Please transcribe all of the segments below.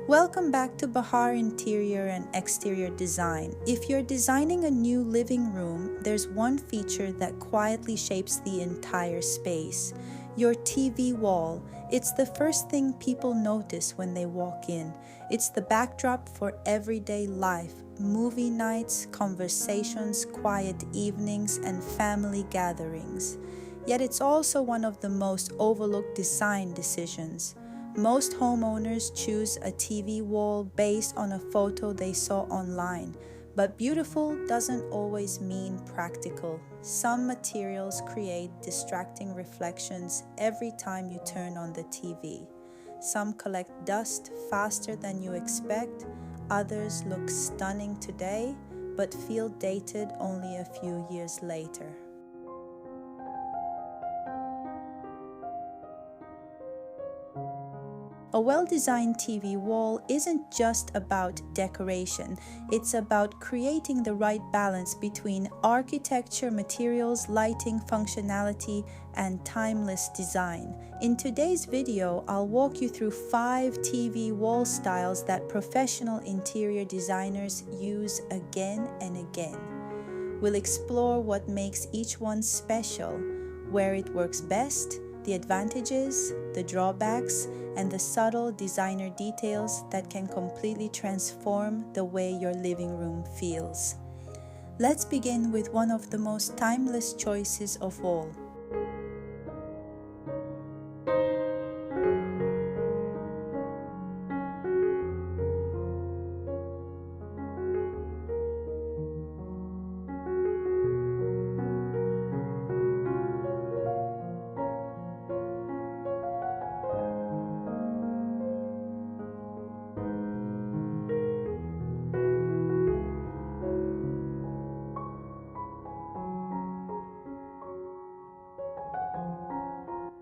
Welcome back to Bahar Interior and Exterior Design. If you're designing a new living room, there's one feature that quietly shapes the entire space. Your TV wall. It's the first thing people notice when they walk in. It's the backdrop for everyday life, movie nights, conversations, quiet evenings, and family gatherings. Yet it's also one of the most overlooked design decisions. Most homeowners choose a TV wall based on a photo they saw online, but beautiful doesn't always mean practical. Some materials create distracting reflections every time you turn on the TV. Some collect dust faster than you expect, others look stunning today, but feel dated only a few years later. A well-designed TV wall isn't just about decoration, it's about creating the right balance between architecture, materials, lighting, functionality, and timeless design. In today's video, I'll walk you through 5 TV wall styles that professional interior designers use again and again. We'll explore what makes each one special, where it works best, the advantages, the drawbacks, and the subtle designer details that can completely transform the way your living room feels. Let's begin with one of the most timeless choices of all.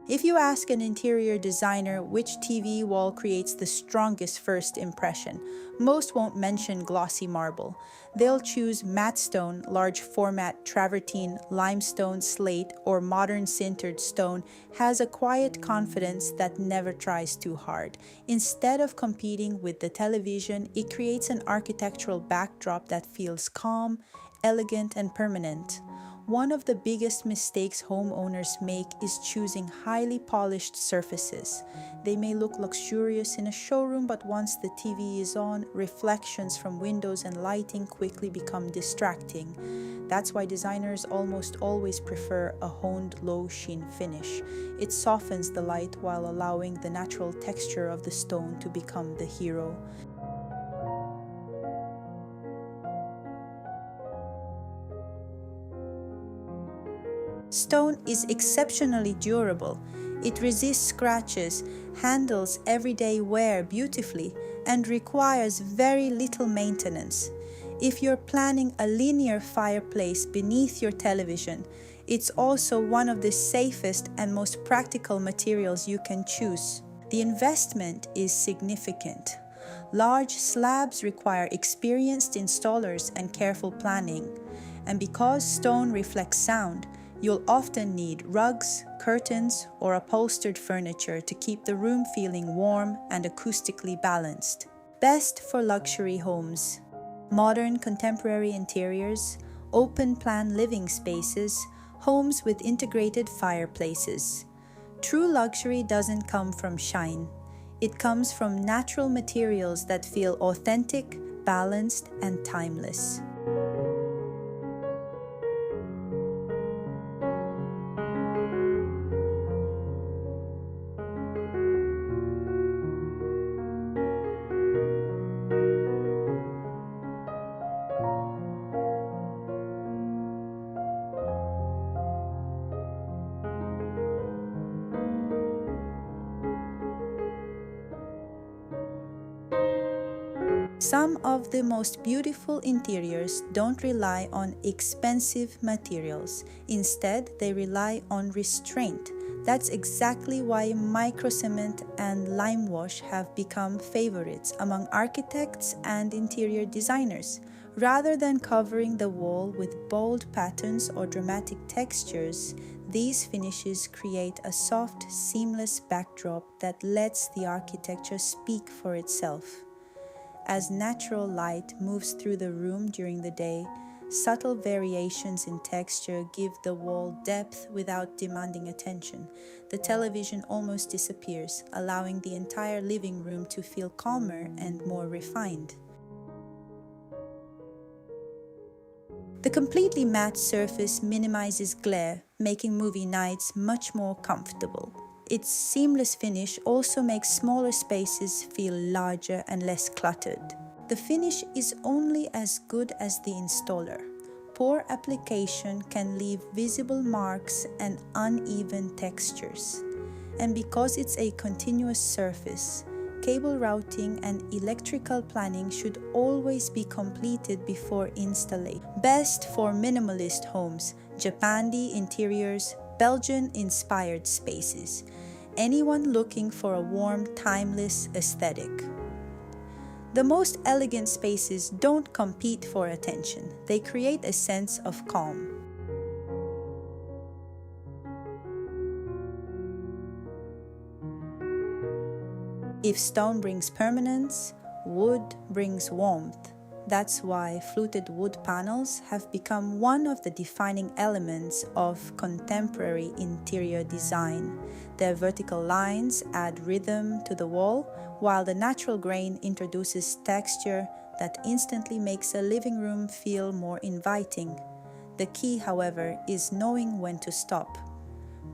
If you ask an interior designer which TV wall creates the strongest first impression, most won't mention glossy marble. They'll choose matte stone, large format travertine, limestone, slate, or modern sintered stone has a quiet confidence that never tries too hard. Instead of competing with the television, it creates an architectural backdrop that feels calm, elegant, and permanent. One of the biggest mistakes homeowners make is choosing highly polished surfaces. They may look luxurious in a showroom, but once the TV is on, reflections from windows and lighting quickly become distracting. That's why designers almost always prefer a honed low sheen finish. It softens the light while allowing the natural texture of the stone to become the hero. Stone is exceptionally durable. It resists scratches, handles everyday wear beautifully, and requires very little maintenance. If you're planning a linear fireplace beneath your television, it's also one of the safest and most practical materials you can choose. The investment is significant. Large slabs require experienced installers and careful planning. And because stone reflects sound, you'll often need rugs, curtains, or upholstered furniture to keep the room feeling warm and acoustically balanced. Best for luxury homes. Modern contemporary interiors, open-plan living spaces, homes with integrated fireplaces. True luxury doesn't come from shine. It comes from natural materials that feel authentic, balanced, and timeless. Some of the most beautiful interiors don't rely on expensive materials. Instead, they rely on restraint. That's exactly why Microcement and Limewash have become favorites among architects and interior designers. Rather than covering the wall with bold patterns or dramatic textures, these finishes create a soft, seamless backdrop that lets the architecture speak for itself. As natural light moves through the room during the day, subtle variations in texture give the wall depth without demanding attention. The television almost disappears, allowing the entire living room to feel calmer and more refined. The completely matte surface minimizes glare, making movie nights much more comfortable. Its seamless finish also makes smaller spaces feel larger and less cluttered. The finish is only as good as the installer. Poor application can leave visible marks and uneven textures. And because it's a continuous surface, cable routing and electrical planning should always be completed before installation. Best for minimalist homes, Japandi interiors, Belgian-inspired spaces. Anyone looking for a warm, timeless aesthetic. The most elegant spaces don't compete for attention. They create a sense of calm. If stone brings permanence, wood brings warmth. That's why fluted wood panels have become one of the defining elements of contemporary interior design. Their vertical lines add rhythm to the wall, while the natural grain introduces texture that instantly makes a living room feel more inviting. The key, however, is knowing when to stop.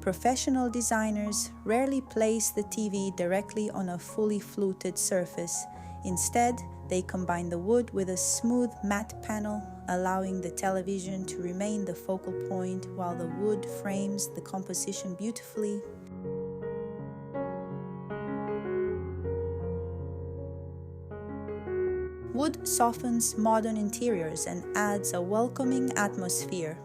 Professional designers rarely place the TV directly on a fully fluted surface. Instead, they combine the wood with a smooth matte panel, allowing the television to remain the focal point while the wood frames the composition beautifully. Wood softens modern interiors and adds a welcoming atmosphere.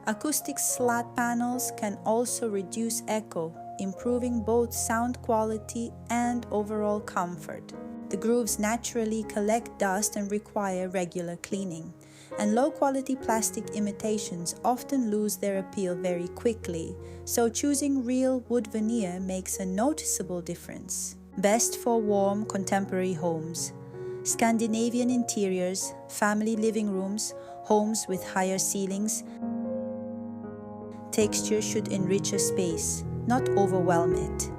Acoustic slat panels can also reduce echo, improving both sound quality and overall comfort. The grooves naturally collect dust and require regular cleaning, and low-quality plastic imitations often lose their appeal very quickly, so choosing real wood veneer makes a noticeable difference. Best for warm, contemporary homes. Scandinavian interiors, family living rooms, homes with higher ceilings. Texture should enrich a space, not overwhelm it.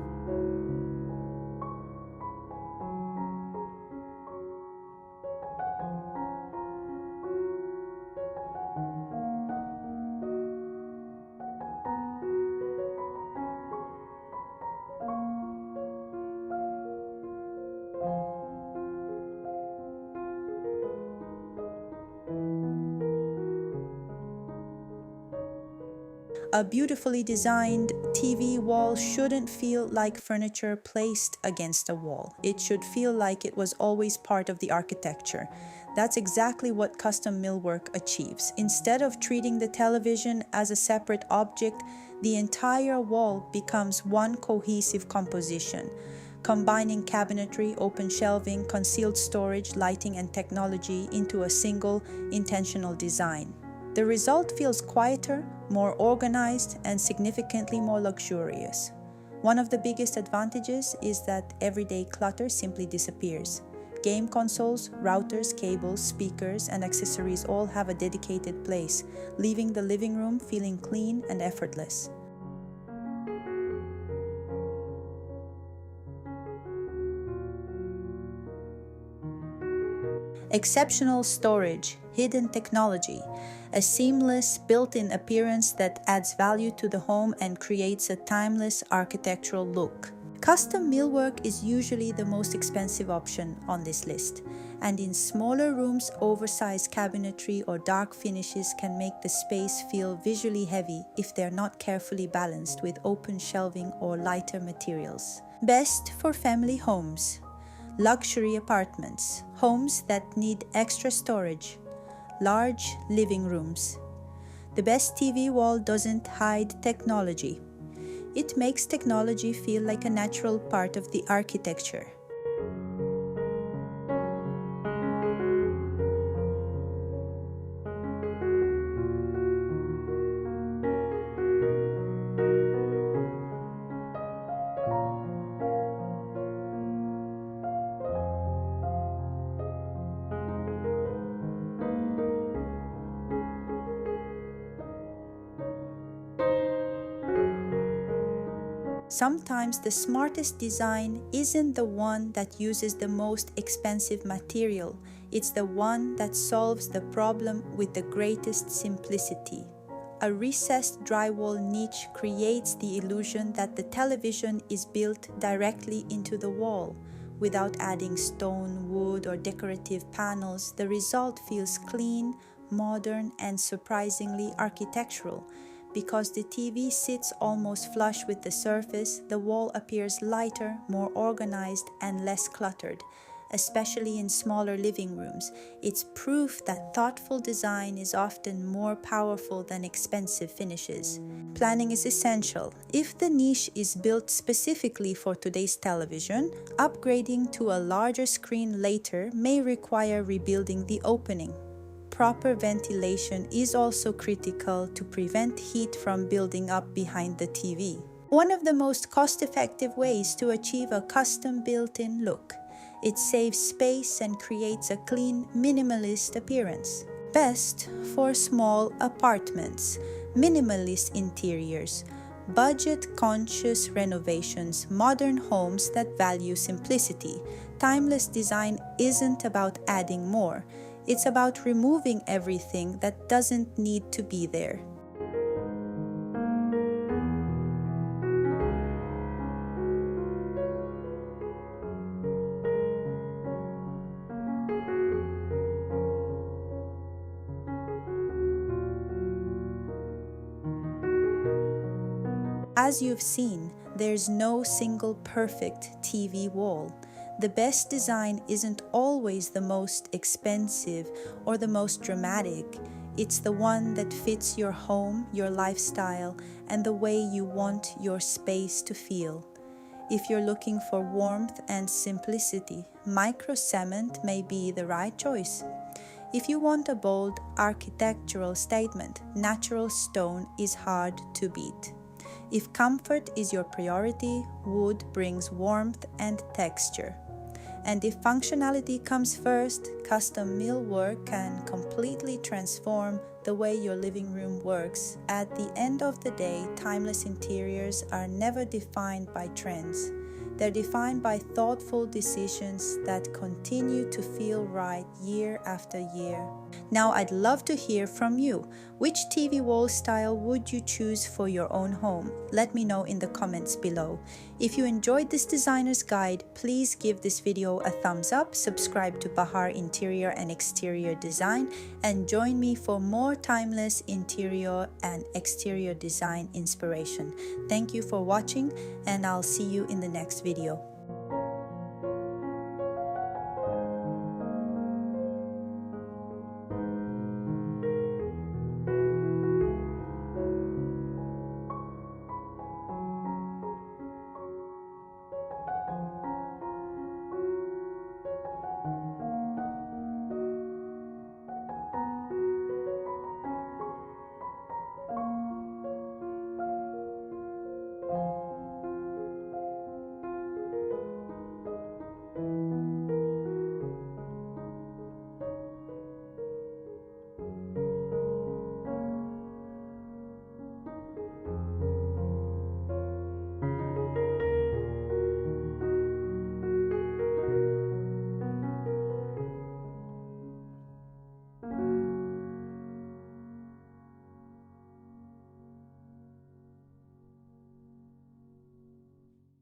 A beautifully designed TV wall shouldn't feel like furniture placed against a wall. It should feel like it was always part of the architecture. That's exactly what custom millwork achieves. Instead of treating the television as a separate object, the entire wall becomes one cohesive composition, combining cabinetry, open shelving, concealed storage, lighting, and technology into a single, intentional design. The result feels quieter, more organized, and significantly more luxurious. One of the biggest advantages is that everyday clutter simply disappears. Game consoles, routers, cables, speakers, and accessories all have a dedicated place, leaving the living room feeling clean and effortless. Exceptional storage, hidden technology, a seamless built-in appearance that adds value to the home and creates a timeless architectural look. Custom millwork is usually the most expensive option on this list, and in smaller rooms, oversized cabinetry or dark finishes can make the space feel visually heavy if they're not carefully balanced with open shelving or lighter materials. Best for family homes. Luxury apartments, homes that need extra storage, large living rooms. The best TV wall doesn't hide technology. It makes technology feel like a natural part of the architecture. Sometimes the smartest design isn't the one that uses the most expensive material, it's the one that solves the problem with the greatest simplicity. A recessed drywall niche creates the illusion that the television is built directly into the wall. Without adding stone, wood, or decorative panels, the result feels clean, modern, and surprisingly architectural. Because the TV sits almost flush with the surface, the wall appears lighter, more organized, and less cluttered. Especially in smaller living rooms, it's proof that thoughtful design is often more powerful than expensive finishes. Planning is essential. If the niche is built specifically for today's television, upgrading to a larger screen later may require rebuilding the opening. Proper ventilation is also critical to prevent heat from building up behind the TV. One of the most cost-effective ways to achieve a custom built-in look. It saves space and creates a clean, minimalist appearance. Best for small apartments, minimalist interiors, budget-conscious renovations, modern homes that value simplicity. Timeless design isn't about adding more. It's about removing everything that doesn't need to be there. As you've seen, there's no single perfect TV wall. The best design isn't always the most expensive or the most dramatic. It's the one that fits your home, your lifestyle, and the way you want your space to feel. If you're looking for warmth and simplicity, Microcement may be the right choice. If you want a bold architectural statement, natural stone is hard to beat. If comfort is your priority, wood brings warmth and texture. And if functionality comes first, custom millwork can completely transform the way your living room works. At the end of the day, timeless interiors are never defined by trends. They're defined by thoughtful decisions that continue to feel right year after year. Now, I'd love to hear from you. Which TV wall style would you choose for your own home? Let me know in the comments below. If you enjoyed this designer's guide, please give this video a thumbs up, subscribe to Bahar Interior and Exterior Design, and join me for more timeless interior and exterior design inspiration. Thank you for watching, and I'll see you in the next video.